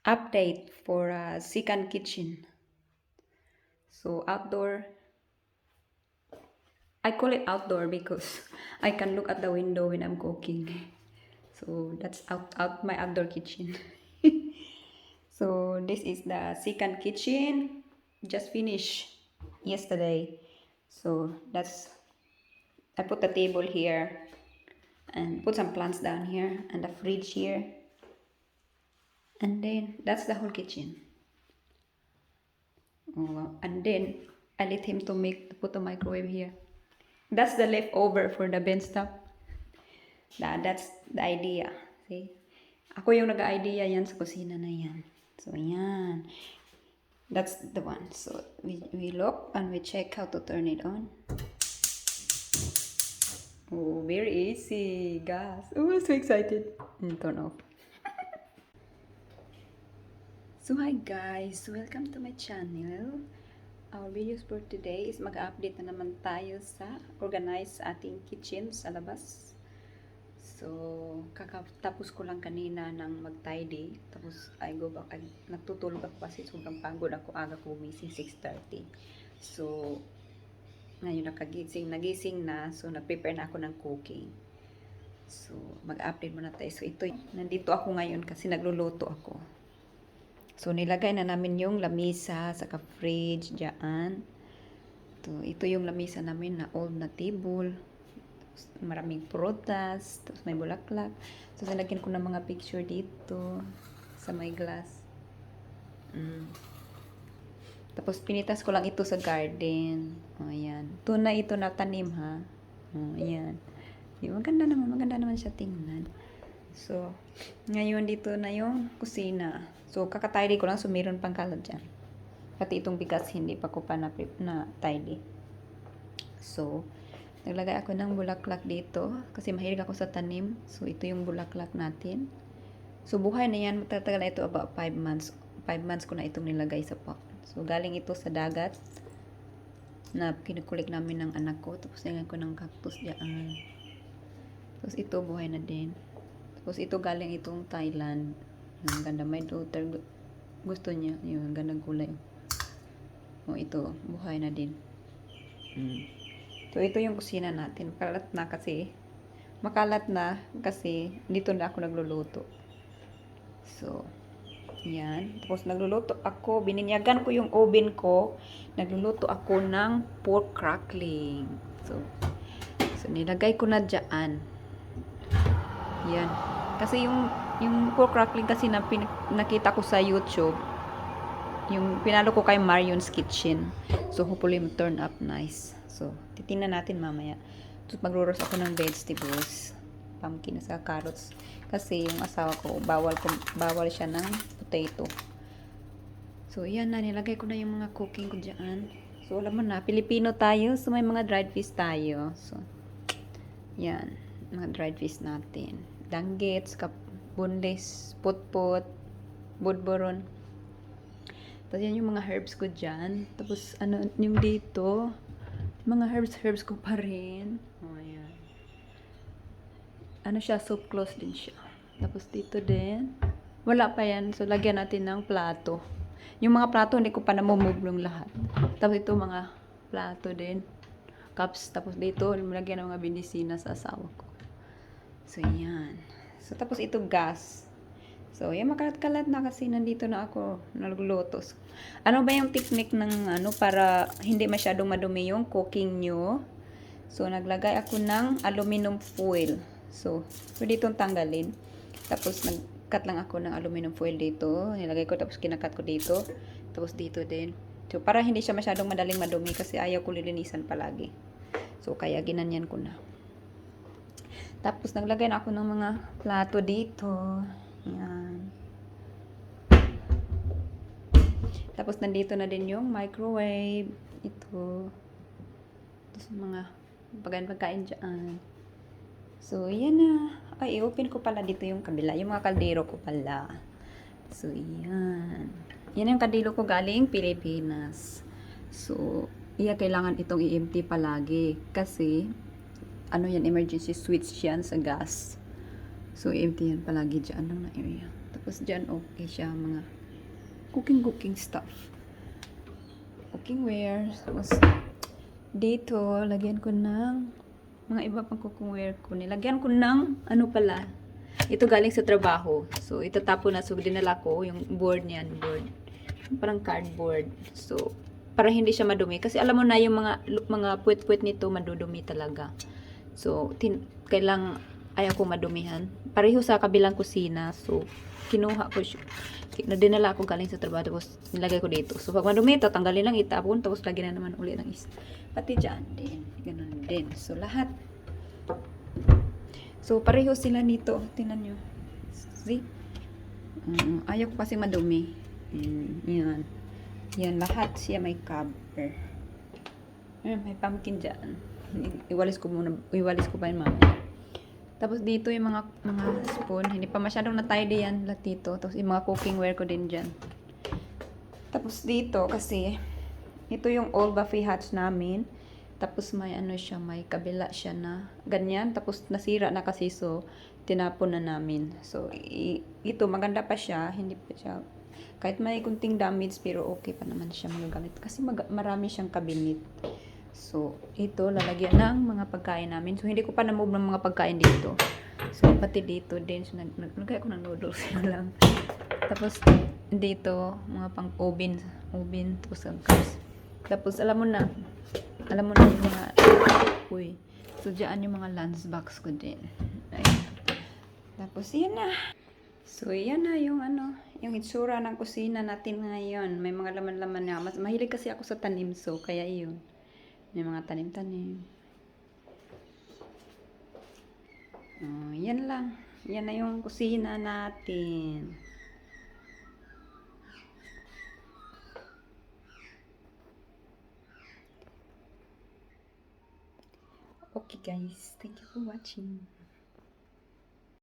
update for second kitchen. So outdoor, I call it outdoor because I can look at the window when I'm cooking. So that's out my outdoor kitchen. So this is the second kitchen, just finished yesterday. So that's, I put the table here and put some plants down here and the fridge here. And then that's the whole kitchen. And then I let him to put the microwave here. That's the leftover for the bench top. That's the idea. See? Ako yung nag-idea yan sa kusina na yan. So, yan. That's the one. So, we look and we check how to turn it on. Oh, very easy, guys. Oh, I'm so excited. Turn off. So, hi guys. Welcome to my channel. Our videos for today is mag-update na naman tayo sa organize ating kitchen sa labas. So, kakatapos ko lang kanina ng mag-tidy. Tapos, I go back. Nagtutulog ako kasi sobrang pagod ako. Aga ko gumising, 6:30. So, ngayon nagising na. So, nag-prepare na ako ng cooking. So, mag-update muna tayo. So, nandito ako ngayon kasi nagluluto ako. So, nilagay na namin yung lamisa sa fridge dyan. Ito yung lamisa namin na old na table. Maraming prutas, tapos may bulaklak. So, nilagyan ko ng mga picture dito sa may glass. Tapos, pinitas ko lang ito sa garden. O, ayan. Ito na tanim, ha? O, ayan. Maganda naman siya tingnan. So, ngayon dito na yung kusina. So, kakatidy ko lang. So, mayroon pang kalat dyan. Pati itong bigas, hindi pa ko pa na-tidy. So, naglagay ako ng bulaklak dito. Kasi mahilig ako sa tanim. So, ito yung bulaklak natin. So, buhay na yan. Matatagal na ito about 5 months. 5 months ko na itong nilagay sa pot. So, galing ito sa dagat. Na kinukulik namin ng anak ko. Tapos, nilagay ko ng cactus dyan. Tapos, ito buhay na din. Tapos, ito galing itong Thailand. Ang ganda. My daughter gusto niya. Yung gandang kulay. O, ito. Buhay na din. So, ito yung kusina natin. Makalat na kasi dito na ako nagluluto. So, yan. Tapos, nagluluto ako. Bininyagan ko yung oven ko. Nagluluto ako ng pork crackling. So, nilagay ko na dyan. Yan. Kasi yung pork crackling kasi nakita ko sa YouTube. Yung pinalo ko kay Marion's Kitchen. So, hopefully, turn up nice. So, titingnan natin mamaya. Tapos, magro-roast ako ng vegetables. Pumpkin sa carrots. Kasi, yung asawa ko, bawal siya ng potato. So, yan na. Nilagay ko na yung mga cooking ko dyan. So, alam mo na, Pilipino tayo. So, may mga dried fish tayo. So, yan. Mga dried fish natin. Danggits, bunlis, putput, budboron. Tapos yan yung mga herbs ko dyan. Tapos yung dito, mga herbs ko pa rin. O, ayan. Siya, soap close din siya. Tapos dito din. Wala pa yan. So, lagyan natin ng plato. Yung mga plato, hindi ko pa namumove yung lahat. Tapos ito, mga plato din. Cups. Tapos dito, lagyan ng mga bindisina sa asawa ko. So, yan. So, tapos ito, gas. So, yan, makalat-kalat na kasi nandito na ako nagluluto. Ano ba yung technique ng para hindi masyadong madumi yung cooking nyo? So, naglagay ako ng aluminum foil. So, pwede itong tanggalin. Tapos, nag-cut lang ako ng aluminum foil dito. Nilagay ko, tapos kinakat ko dito. Tapos, dito din. So, para hindi siya masyadong madaling madumi kasi ayaw ko lilinisan palagi. So, kaya ginanyan ko na. Tapos, naglagay na ako ng mga plato dito. Yan. Tapos, nandito na din yung microwave. Ito. Tapos, mga pagkain dyan. So, yan na. Ay, i-open ko pala dito yung kabila. Yung mga kaldero ko pala. So, yan. Yan yung kaldero ko galing Pilipinas. So, kailangan itong i-empty palagi. Kasi, yan, emergency switch yan sa gas. So, empty yan palagi dyan lang na area. Tapos dyan, okay siya, mga cooking stuff. Cookware. Tapos, dito, lagyan ko ng mga iba pang cookware ko. Nilagyan ko ng, ano pala, ito galing sa trabaho. So, ito tapo na. So, dinala ko yung board niyan. Board. Parang cardboard. So, para hindi siya madumi. Kasi alam mo na yung mga puwet-puwet nito madudumi talaga. So, kailang ayaw ko madumihan. Pareho sa kabilang kusina. So, kinuha ko siya. Dinala ako galing sa trabaho. Tapos, nilagay ko dito. So, pag madumi, tatanggalin lang itapon. Tapos, lagyan na naman ulit ng is. Pati dyan din. Ganun din. So, lahat. So, pareho sila nito. Tingnan nyo. See? Ayaw ko kasi madumi. Yan. Yan. Lahat siya may cover. May pumpkin dyan. Iwalis ko pa yun mamaya. Tapos dito yung mga spoon. Hindi pa masyadong na-tidy yan lahat dito. Tapos yung mga cookware ko din dyan. Tapos dito kasi ito yung old buffet hats namin. Tapos may ano siya, may kabila siya na ganyan. Tapos nasira na kasi so tinapon na namin. So ito maganda pa siya. Hindi pa siya kahit may kunting damage pero okay pa naman siya magagamit. Kasi marami siyang cabinet. So, ito, lalagyan ng mga pagkain namin. So, hindi ko pa na-move ng mga pagkain dito. So, pati dito din. So, naglagay ako ng noodles. Yun lang. Tapos, dito, mga pang oven. Tapos, gas. Tapos, alam mo na yung mga, So, dyan yung mga lunchbox ko din. Ayun. Tapos, yan na. So, yan na yung yung itsura ng kusina natin ngayon. May mga laman-laman na. Mahilig kasi ako sa tanim. So, kaya yun. May mga tanim-tanim. Yan lang. Yan na yung kusina natin. Okay guys, thank you for watching.